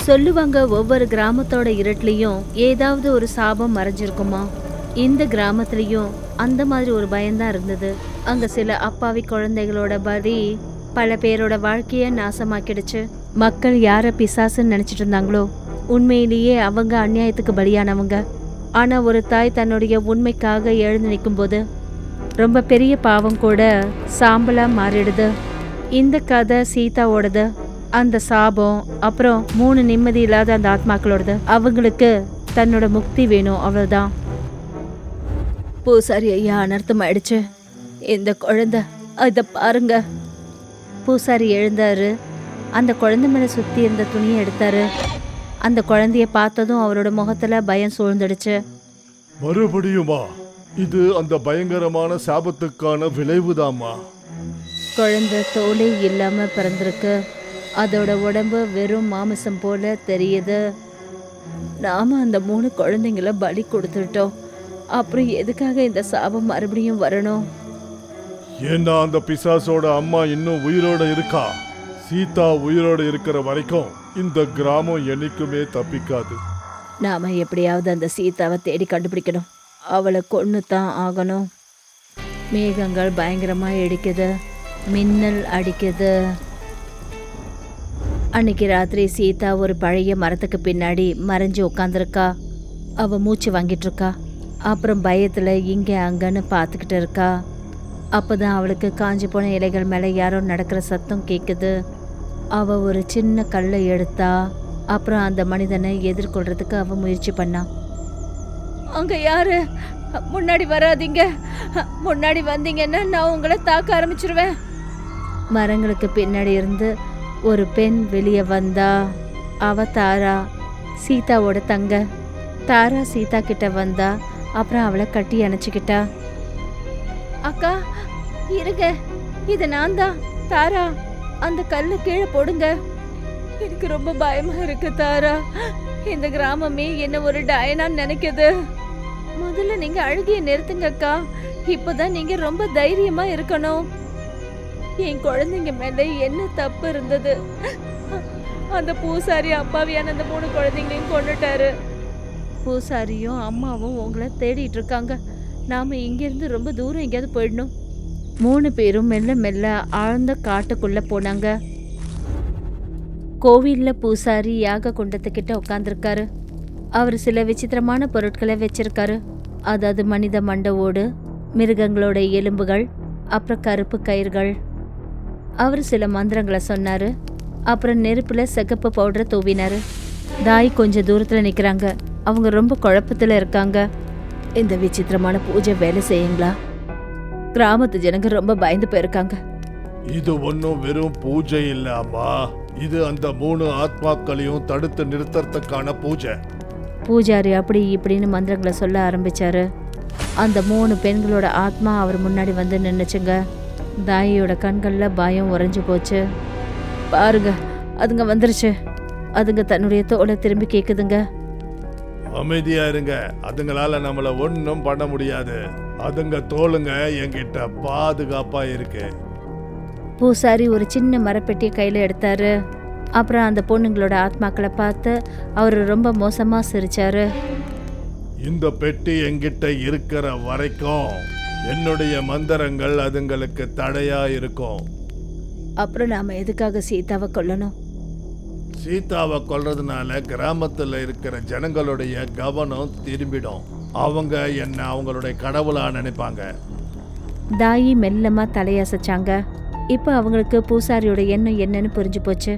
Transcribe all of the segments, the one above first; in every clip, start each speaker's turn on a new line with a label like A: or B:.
A: சொல்லுவாங்க, ஒவ்வொரு கிராமத்தோட இருட்டுலயும் ஏதாவது ஒரு சாபம் மறைஞ்சிருக்குமா. இந்த கிராமத்துலயும் அந்த மாதிரி ஒரு பயம்தான் இருந்தது. அங்க சில அப்பாவி குழந்தைகளோட பலி பல பேரோட வாழ்க்கைய நாசமாக்கிடுச்சு. மக்கள் யார பிசாசுன்னு நினைச்சிட்டு இருந்தாங்களோ, உண்மையிலேயே அவங்க அநியாயத்துக்கு பலியானவங்க. ஆனா ஒரு தாய் தன்னுடைய உண்மைக்காக எழுந்து நிற்கும் போது ரொம்ப பெரிய பாவம் கூட சாம்பலா மாறிடுது. இந்த கதை சீதாவோடது. அந்த சாபம் அப்புறம் 3 நிம்மதி இல்லாத அந்த ஆத்மாக்களோடது. அவங்களுக்கு தன்னோட முக்தி வேணும், அவ்வளவுதான். பூசாரி ஐயா, அனர்த்தம் ஆயிடுச்சு. இந்த குழந்தை, இத பாருங்க. பூசாரி எழுந்தாரு. அந்த குழந்தை மேல சுத்தி இருந்த துணியை எடுத்தாரு. அந்த குழந்தைய பார்த்ததும் அவரோட முகத்துல பயம் சூழ்ந்துடுச்சு.
B: மறுபடியுமா? இது அந்த பயங்கரமான சாபத்துக்கான விளைவுதாமா?
A: குழந்தை தோலே இல்லாம பிறந்திருக்கு. அதோட உடம்பு வெறும் மாமிசம் போல தெரியுது. நாம அந்த 3 குழந்தைங்கள பலி கொடுத்துட்டோம். அப்புறம் எதுக்காக இந்த சாபம் மறுபடியும் வரணும்?
B: ஏன்னா அந்த பிசாசோட அம்மா இன்னும் உயிரோட இருக்கா. சீதா உயிரோட இருக்கிற வரைக்கும் இந்த கிராமம் என்னைக்குமே தப்பிக்காது.
A: நாம எப்படியாவது அந்த சீதாவை தேடி கண்டுபிடிக்கணும். அவளை கொன்னு தான் ஆகணும். மேகங்கள் பயங்கரமா இடிக்குது, மின்னல் அடிக்குது. அன்னைக்கு ராத்திரி சீதா ஒரு பழைய மரத்துக்கு பின்னாடி மறைஞ்சு உட்காந்துருக்கா. அவ மூச்சு வாங்கிட்டு இருக்கா. அப்புறம் பயத்துல இங்க அங்கன்னு பார்த்துக்கிட்டு இருக்கா. அப்பதான் அவளுக்கு காஞ்சி போன இலைகள் மேல யாரோ நடக்கிற சத்தம் கேக்குது. அவ ஒரு சின்ன கல்லை எடுத்தா. அப்புறம் அந்த மனிதனை எதிர்கொள்றதுக்கு அவ முயற்சி பண்ணா. அங்க யாரு? முன்னாடி வராதீங்க. முன்னாடி வந்தீங்கன்னா நான் உங்களை தாக்க ஆரம்பிச்சிருவேன். மரங்களுக்கு பின்னாடி இருந்து ஒரு பெண் வெளியே வந்தா. அவ தாரா, சீதாவோட தங்க. தாரா சீதா கிட்ட வந்தா. அப்புறம் அவளை கட்டி அணைச்சிக்கிட்டா. அக்கா இருங்க, இது நான் தான் தாரா. அந்த கல்லை கீழே போடுங்க. எனக்கு ரொம்ப பயமா இருக்கு தாரா. இந்த கிராமமே என்ன ஒரு டயனான்னு நினைக்குது. முதல்ல நீங்க அழுகிய நிறுத்துங்க அக்கா. இப்பதான் நீங்க ரொம்ப தைரியமா இருக்கணும். என் குழந்தைங்க மேல என்ன தப்பு இருந்தது? அந்த பூசாரி அப்பாவியான அந்த 3 குழந்தைங்களையும் கொண்டுட்டாரு. பூசாரியும் அம்மாவும் உங்களை தேடிட்டு இருக்காங்க. நாம இங்கிருந்து ரொம்ப தூரம் எங்கேயாவது போயிடணும். 3 பேரும் மெல்ல மெல்ல ஆழ்ந்த காட்டுக்குள்ள போனாங்க. கோவில்ல பூசாரி யாக குண்டத்துக்கிட்ட உட்காந்துருக்காரு. அவர் சில விசித்திரமான பொருட்களை வச்சிருக்காரு. அதாவது மனித மண்டவோடு, மிருகங்களோட எலும்புகள், அப்புறம் கருப்பு கயிர்கள். அவர் சில மந்திரங்களை சொன்னாரு. அப்புறம் நெருப்புல சிகப்பு பவுடரை தூவினாரு. தாய் கொஞ்சம் தூரத்துல நிக்கிறாங்க. அவங்க ரொம்ப குழப்பத்துல இருக்காங்க. இந்த விசித்திரமான பூஜை வேலை செய்யுங்களா? கிராமத்து ஜனங்க ரொம்ப பயந்து போயிருக்காங்க.
B: இது ஒன்னும் வெறும் பூஜை இல்லாமா, இது அந்த 3 ஆத்மாக்களையும் தடுத்து நிறுத்தறதுக்கான பூஜை.
A: பூஜாரி அப்படி இப்படின்னு மந்திரங்களை சொல்ல ஆரம்பிச்சாரு. அந்த 3 பெண்களோட ஆத்மா அவர் முன்னாடி வந்து நின்னுச்சுங்க. தாயோட கண்கள்ல பயம் உறைஞ்சு போச்சு. பாருங்க, அதுங்க வந்துருச்சு. அதுங்க தன்னுடைய தோலை திரும்பி கேக்குதுங்க.
B: அமைதியா இருங்க, அதுங்களால நம்மள ஒன்னும் பண்ண முடியாது. அதுங்க தோலுங்க என்கிட்ட பாதுகாப்பா இருக்கு.
A: பூசாரி ஒரு சின்ன மரப்பெட்டியை கையில எடுத்தாரு. அப்புறம் அந்த பொண்ணுங்களோட ஆத்மாக்களை பார்த்து அவர் ரொம்ப மோசமா சிரிச்சாரு.
B: இந்த பெட்டி என்கிட்ட இருக்கிற வரைக்கும் என்னுடைய மந்திரங்கள் அதுங்களுக்கு தடையா இருக்கும்.
A: அப்புறம் நாம எதுக்காக சீதாவை கொல்லணும்?
B: சீதாவை கொல்றதுனால கிராமத்துல இருக்கிற ஜனங்களுடைய கவனம் திரும்பிடும். அவங்க என்ன அவங்களுடைய கடவுளா நினைப்பாங்க.
A: தாயி மெல்லமா தலையசைச்சாங்க. இப்ப அவங்களுக்கு பூசாரியோட எண்ணம் என்னன்னு புரிஞ்சு போச்சு.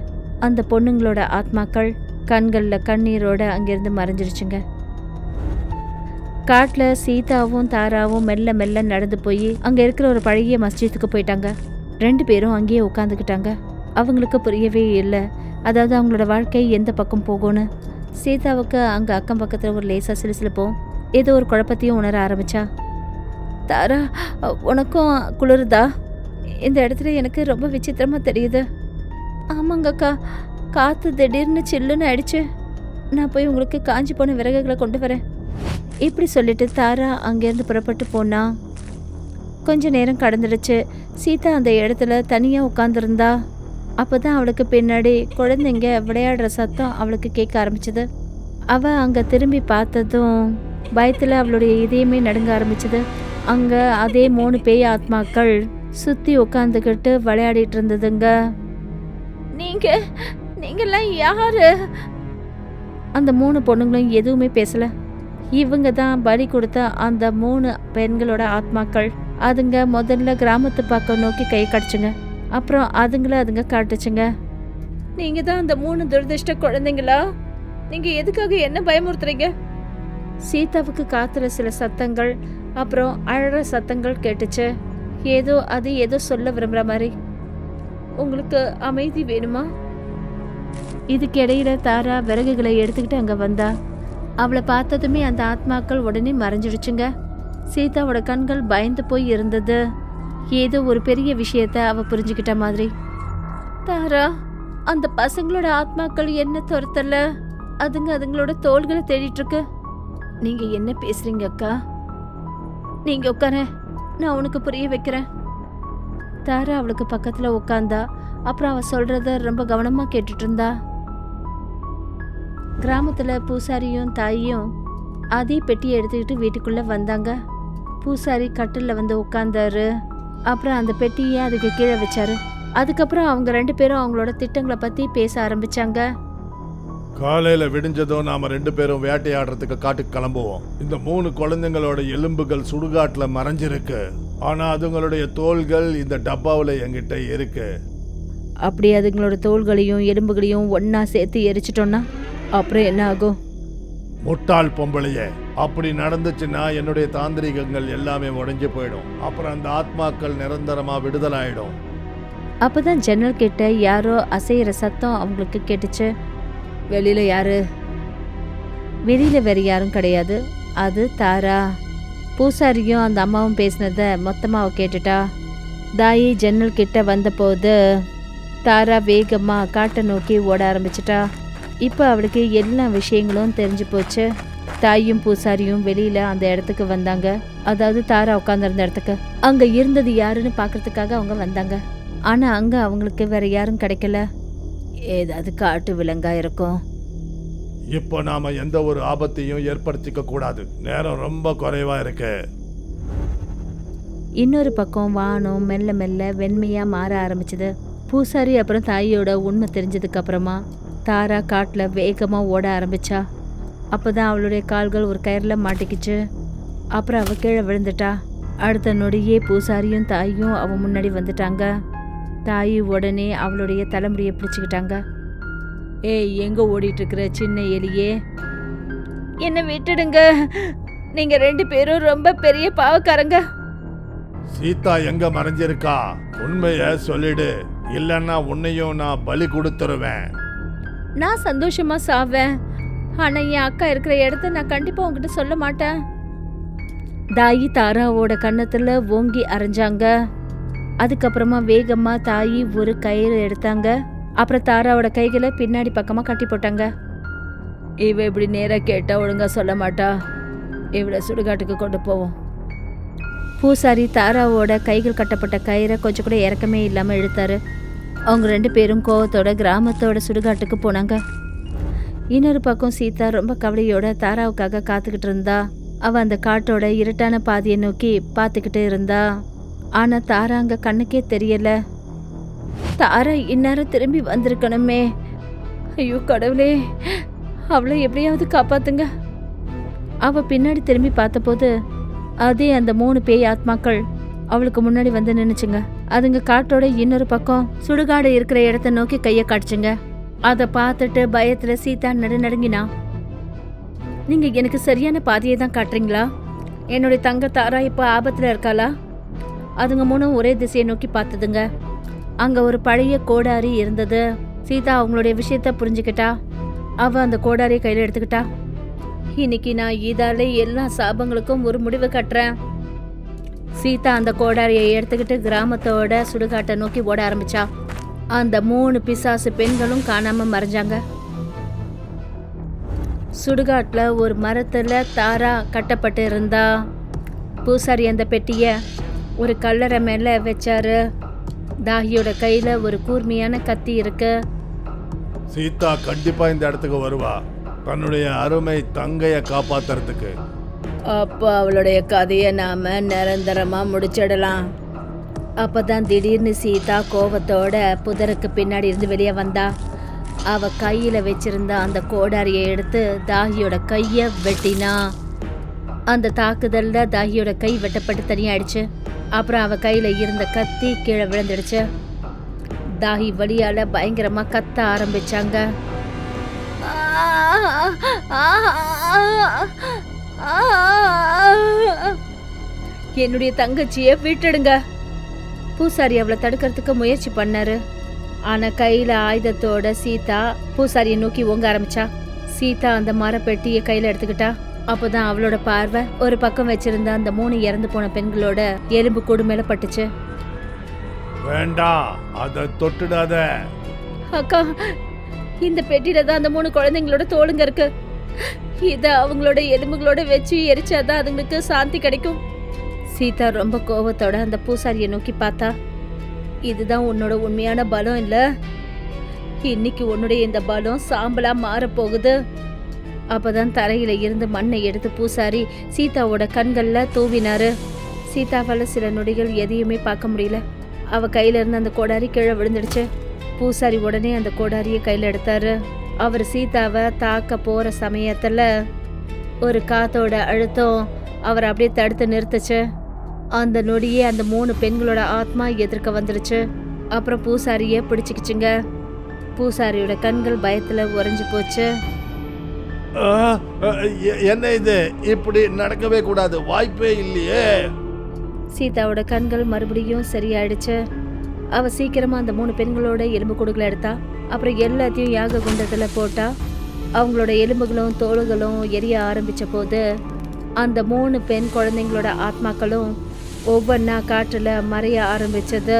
A: அந்த பொண்ணுங்களோட ஆத்மாக்கள் கண்கள்ல கண்ணீரோட அங்கிருந்து மறைஞ்சிருச்சுங்க. காட்டுல சீதாவும் தாராவும் மெல்ல மெல்ல நடந்து போய் அங்க இருக்கிற ஒரு பழைய மஸ்ஜித்துக்கு போயிட்டாங்க. 2 பேரும் அங்கேயே உட்காந்துக்கிட்டாங்க. அவங்களுக்கு புரியவே இல்லை, அதாவது அவங்களோட வாழ்க்கை எந்த பக்கம் போகும்னு. சீதாவுக்கு அங்க அக்கம் பக்கத்துல ஒரு லேசா சிலுசிலுப்போம், ஏதோ ஒரு குழப்பத்தையும் உணர ஆரம்பிச்சா. தாரா, உனக்கும் குளிருதா? இந்த இடத்துல எனக்கு ரொம்ப விசித்திரமா தெரியுது. ஆமாங்கக்கா, காத்து திடீர்னு சில்லுன்னு ஆயிடுச்சு. நான் போய் உங்களுக்கு காஞ்சி போன விறகுகளை கொண்டு வரேன். இப்படி சொல்லிட்டு தாரா அங்கேருந்து புறப்பட்டு போனா. கொஞ்ச நேரம் கடந்துடுச்சு. சீதா அந்த இடத்துல தனியா உட்காந்துருந்தா. அப்பதான் அவளுக்கு பின்னாடி குழந்தைங்க விளையாடுற சத்தம் அவளுக்கு கேட்க ஆரம்பிச்சது. அவ அங்க திரும்பி பார்த்ததும் பயத்துல அவளுடைய இதயமே நடுங்க ஆரம்பிச்சது. அங்க அதே 3 பேய் ஆத்மாக்கள் சுத்தி உட்காந்துக்கிட்டு விளையாடிட்டு இருந்ததுங்க. நீங்கெல்லாம் யாரு? அந்த 3 பொண்ணுங்களும் எதுவுமே பேசல. இவங்க தான் பலி கொடுத்த அந்த 3 பெண்களோட ஆத்மாக்கள். அதுங்க முதல்ல கிராமத்து பக்கம் நோக்கி கை கடிச்சுங்க. அப்புறம் அதுங்க காட்டுச்சுங்க. நீங்க தான் அந்த 3 துரதிர்ஷ்ட குழந்தைங்களா? நீங்க எதுக்காக என்ன பயமுறுத்துறீங்க? சீதாவுக்கு காத்துல சில சத்தங்கள், அப்புறம் அழற சத்தங்கள் கேட்டுச்சு. ஏதோ சொல்ல விரும்புற மாதிரி. உங்களுக்கு அமைதி வேணுமா? இதுக்கு இடையில தாரா விறகுகளை எடுத்துக்கிட்டு அங்க வந்தா. அவளை பார்த்ததுமே அந்த ஆத்மாக்கள் உடனே மறைஞ்சிடுச்சுங்க. சீதாவோட கண்கள் பயந்து போய் இருந்தது. ஏதோ ஒரு பெரிய விஷயத்த அவ புரிஞ்சுக்கிட்ட மாதிரி. தாரா, அந்த பசங்களோட ஆத்மாக்கள் என்ன துரத்தல, அதுங்களோட தோள்களை தேடிட்டு இருக்கு. நீங்க என்ன பேசுறீங்க அக்கா? நீங்க உட்கார, நான் உனக்கு புரிய வைக்கிறேன். தாரா அவளுக்கு பக்கத்துல உட்காந்தா. அப்புறம் அவ சொல்றத ரொம்ப கவனமா கேட்டுட்டு இருந்தா. கிராமத்துல பூசாரியும் தாயும் அதே பெட்டியை எடுத்துக்கிட்டு வீட்டுக்குள்ள வந்தாங்க. பூசாரி கட்டில்ல வந்து உட்கார்ந்தாரு. அப்புறம் அந்த பெட்டியை அதுக்கு கீழே வச்சாரு. அதுக்கப்புறம் அவங்க 2 பேரும் அவங்களோட திட்டங்களை பத்தி பேச ஆரம்பிச்சாங்க.
B: காலையில விடிஞ்சதும் நாம 2 பேரும் வேட்டையாடுறதுக்கு காட்டுக்கு கிளம்புவோம். இந்த 3 குழந்தைங்களோட எலும்புகள் சுடுகாட்டுல மறைஞ்சிருக்கு. ஆனா அதுங்களுடைய தோள்கள் இந்த டப்பாவில் என்கிட்ட இருக்கு.
A: அப்படி அதுங்களோட தோள்களையும் எலும்புகளையும் ஒன்னா சேர்த்து எரிச்சிட்டோம்னா அப்புறம் என்ன ஆகும்?
B: முட்டாள் பொம்பளையே, அப்படி நடந்துச்சுன்னா என்னுடைய தாந்திரிகங்கள் எல்லாமே உடைஞ்சு போயிடும். அப்புறம் அந்த ஆத்மாக்கள் நிரந்தரமா விடுதலாயிடும்.
A: அப்பதான் ஜன்னல் கிட்ட யாரோ அசைகிற சத்தம் அவங்களுக்கு கேட்டுச்சு. வெளியில யாரு? வெளியில வேற யாரும் கிடையாது, அது தாரா. பூசாரியும் அந்த அம்மாவும் பேசினத மொத்தமா அவ கேட்டுட்டா. தாயி ஜன்னல் கிட்ட வந்த போது தாரா வேகமா காட்டை நோக்கி ஓட ஆரம்பிச்சிட்டா. இப்ப அவளுக்கு எல்லா விஷயங்களும் தெரிஞ்சு போச்சு. தாயும் பூசாரியும் வெளியில அந்த இடத்துக்கு வந்தாங்க. அதாவது தாரா உட்கார்ந்திருந்த இடத்துக்கு. அங்க இருந்தது யாருன்னு பாக்குறதுக்காக அவங்க வந்தாங்க. ஆனா அங்க அவங்களுக்கு வேற யாரும் கிடைக்கல. ஏதாவது காட்டு விலங்கா இருக்கும்.
B: இப்போ நாம எந்த ஒரு ஆபத்தையும் ஏற்படுத்திக்க கூடாது. நேரம் ரொம்ப குறைவா இருக்கு.
A: இன்னொரு பக்கம் வானம் மெல்ல மெல்ல வெண்மையா மாற ஆரம்பிச்சது. பூசாரி அப்புறம் தாயோட உண்மை தெரிஞ்சதுக்கு அப்புறமா தாரா காட்டுல வேகமா ஓட ஆரம்பிச்சா. அப்பதான் அவளுடைய கால்கள் ஒரு கயிறுல மாட்டிக்கிச்சு. அப்புறம் அவ கீழே விழுந்துட்டா. அடுத்த நொடியே பூசாரியும் தாயும் அவ முன்னாடி வந்துட்டாங்க. தாயி உடனே அவளுடைய தலைமுடியை பிடிச்சுக்கிட்டாங்க. ஏய், எங்க ஓடிட்டு இருக்கிற சின்ன எலியே? என்ன விட்டுடுங்க, நீங்க 2 பேரும் ரொம்ப பெரிய பாவக்காரங்க.
B: சீதா எங்க மறைஞ்சிருக்கா? உண்மைய சொல்லிடு, இல்லன்னா உன்னையும் நான் பலி கொடுத்துருவேன்.
A: நான் சந்தோஷமா சாவேன், ஆனா என் அக்கா இருக்கிற இடத்த நான் கண்டிப்பா உங்ககிட்ட சொல்ல மாட்டேன். தாயி தாராவோட கன்னத்துல ஓங்கி அரைஞ்சாங்க. அதுக்கப்புறமா வேகமா தாயி ஒரு கயிறு எடுத்தாங்க. அப்புறம் தாராவோட கைகளை பின்னாடி பக்கமா கட்டி போட்டாங்க. இவ இப்படி நேரா கேட்டா ஒழுங்கா சொல்ல மாட்டா. இவளை சுடுகாட்டுக்கு கொண்டு போவோம். பூசாரி தாராவோட கைகள் கட்டப்பட்ட கயிறை கொஞ்சம் கூட இறக்கமே இல்லாம இழுத்தாரு. அவங்க 2 பேரும் கோவத்தோட கிராமத்தோட சுடுகாட்டுக்கு போனாங்க. இன்னொரு பக்கம் சீதா ரொம்ப கவலையோட தாராவுக்காக காத்துக்கிட்டு இருந்தா. அவ அந்த காட்டோட இருட்டான பாதையை நோக்கி பார்த்துக்கிட்டு இருந்தா. ஆனா தாரா அங்க கண்ணுக்கே தெரியல. தாரா இந்நேரம் திரும்பி வந்திருக்கணுமே. ஐயோ கடவுளே, அவளை எப்படியாவது காப்பாத்துங்க. அவ பின்னாடி திரும்பி பார்த்தபோது அதே அந்த 3 பேய் ஆத்மாக்கள் அவளுக்கு முன்னாடி வந்து நின்னுச்சுங்க. அதுங்க காட்டோட இன்னொரு பக்கம் சுடுகாடு இருக்கிற இடத்த நோக்கி கைய காட்டுச்சுங்க. அதை பார்த்துட்டு பயத்துல சீதா நடுநடுங்கினா. நீங்க எனக்கு சரியான பாதையை தான் காட்டுறீங்களா? என்னுடைய தங்க தாரா இப்ப ஆபத்துல இருக்காளா? அதுங்க 3 ஒரே திசையை நோக்கி பார்த்ததுங்க. அங்க ஒரு பழைய கோடாரி இருந்தது. சீதா அவங்களுடைய விஷயத்த புரிஞ்சுக்கிட்டா. அவ அந்த கோடாரியை கையில எடுத்துக்கிட்டா. இன்னைக்கு நான் இதால எல்லா சாபங்களுக்கும் ஒரு முடிவு கட்டுறேன். சீதா அந்த கோடாரியை எடுத்துக்கிட்டு கிராமத்தோட சுடுகாட்டை நோக்கி ஓட ஆரம்பிச்சா. அந்த 3 பிசாசு பெண்களும் காணாம மறைஞ்சாங்க. சுடுகாட்டுல ஒரு மரத்துல தாரா கட்டப்பட்டு இருந்தா. பூசாரி அந்த பெட்டிய ஒரு கல்லறை மேல வச்சாரு. தாகியோட கையில ஒரு கூர்மையான கத்தி இருக்கு.
B: சீதா கண்டிப்பா இந்த இடத்துக்கு வருவா, தன்னுடைய அருமை தங்கைய காப்பாத்துறதுக்கு.
A: அப்போ அவளுடைய கதையை நாம நிரந்தரமா முடிச்சிடலாம். அப்பதான் திடீர்னு சீதா கோவத்தோட புதருக்கு பின்னாடி இருந்து வெளியே வந்தா. அவ கையில வச்சிருந்த அந்த கோடாரியை எடுத்து தாகியோட கைய வெட்டினா. அந்த தாக்குதல்ல தாகியோட கை வெட்டப்பட்டு தனியாயிடுச்சு. அப்புறம் அவ கையில இருந்த கத்தி கீழே விழுந்துடுச்சு. தாகி வலியால பயங்கரமா கத்த ஆரம்பிச்சாங்க. என்னுடைய தங்கச்சிய விட்டுடுங்க. பூசாரி அவளை தடுக்கிறதுக்கு முயற்சி பண்ணாரு. ஆனா கையில ஆயுதத்தோட சீதா பூசாரியை நோக்கி ஓங்க ஆரம்பிச்சா. சீதா அந்த மரப்பெட்டியை கையில எடுத்துக்கிட்டா. அப்போதான் அவளோட பார்வை ஒரு பக்கம் வச்சிருந்த அந்த 3 இறந்து போன பெண்களோட எலும்பு கூடு மேல பட்டுச்சு.
B: வேண்டாம், அதை தொட்டுடாத.
A: அக்கா, இந்த பெட்டியில தான் அந்த 3 குழந்தைங்களோட தோலுங்க இருக்கு. இத அவங்களோட எலும்புகளோட வச்சு எரிச்சாதான் அதுங்களுக்கு சாந்தி கிடைக்கும். சீதா ரொம்ப கோபத்தோட அந்த பூசாரியை நோக்கி பார்த்தா. இதுதான் உன்னோட உண்மையான பலம் இல்ல? இன்னைக்கு உன்னுடைய இந்த பலம் சாம்பலா மாறப்போகுது. அப்பதான் தரையில இருந்து மண்ணை எடுத்து பூசாரி சீதாவோட கண்கள்ல தூவினாரு. சீதாவால சில நொடிகள் எதையுமே பார்க்க முடியல. அவ கையில இருந்து அந்த கோடாரி கீழே விழுந்துடுச்சு. பூசாரி உடனே அந்த கோடாரியை கையில எடுத்தாரு. அவர் சீதாவை தாக்க போற சமயத்துல ஒரு காத்தோட அழுத்தம் அவர் அப்படியே தடுத்து நிறுத்துச்சு. அந்த நொடியே அந்த 3 பெண்களோட ஆத்மா எதிர்க்க வந்துருச்சு. அப்புறம் பூசாரிய பிடிச்சிக்கிச்சுங்க. பூசாரியோட கண்கள் பயத்துல உறைஞ்சு போச்சு.
B: என்ன இது? இப்படி நடக்கவே கூடாது, வாய்ப்பே இல்லையே.
A: சீதாவோட கண்கள் மறுபடியும் சரியாயிடுச்சு. அவ சீக்கிரமா அந்த 3 பெண்களோட எலும்பு கூடுகளை எடுத்தா. அப்புறம் எல்லாத்தையும் யாக குண்டத்துல போட்டா. அவங்களோட எலும்புகளும் தோளுகளும் எரிய ஆரம்பிச்ச போது அந்த 3 பெண் குழந்தைங்களோட ஆத்மாக்களும் ஒவ்வொன்றா காற்றுல மறைய ஆரம்பிச்சது.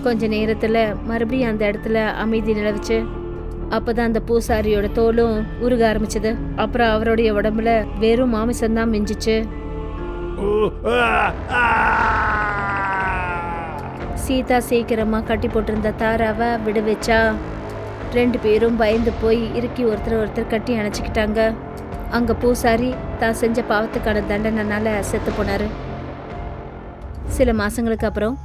A: கொஞ்ச நேரத்துல மறுபடியும் அந்த இடத்துல அமைதி நிலவுச்சு. அப்பதான் அந்த பூசாரியோட தோலும் உருக ஆரம்பிச்சது. அப்புறம் அவருடைய உடம்புல வெறும் மாமிசம்தான் மிஞ்சிச்சு. சீதா சீக்கிரமா கட்டி போட்டிருந்த தாராவை விடுவிச்சா. 2 பேரும் பயந்து போய் இறுக்கி ஒருத்தர் கட்டி அணைச்சிக்கிட்டாங்க. அங்க பூசாரி தான் செஞ்ச பாவத்துக்கான தண்டனைனால செத்து போனாரு. சில மாசங்களுக்கு அப்புறம்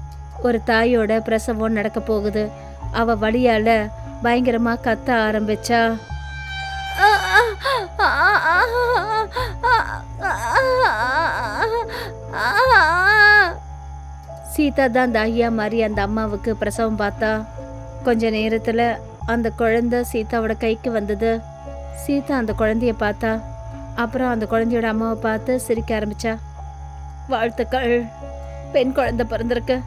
A: ஒரு தாயோட பிரசவம் நடக்க போகுது. அவ வலியால பயங்கரமா கத்த ஆரம்பிச்சா. சீதா தான் தாகியா மாதிரி அந்த அம்மாவுக்கு பிரசவம் பார்த்தா. கொஞ்ச நேரத்துல அந்த குழந்தை சீதாவோட கைக்கு வந்தது. சீதா அந்த குழந்தைய பார்த்தா. அப்புறம் அந்த குழந்தையோட அம்மாவை பார்த்து சிரிக்க ஆரம்பிச்சா. வாழ்த்துக்கள், பெண் குழந்தை பிறந்திருக்கு.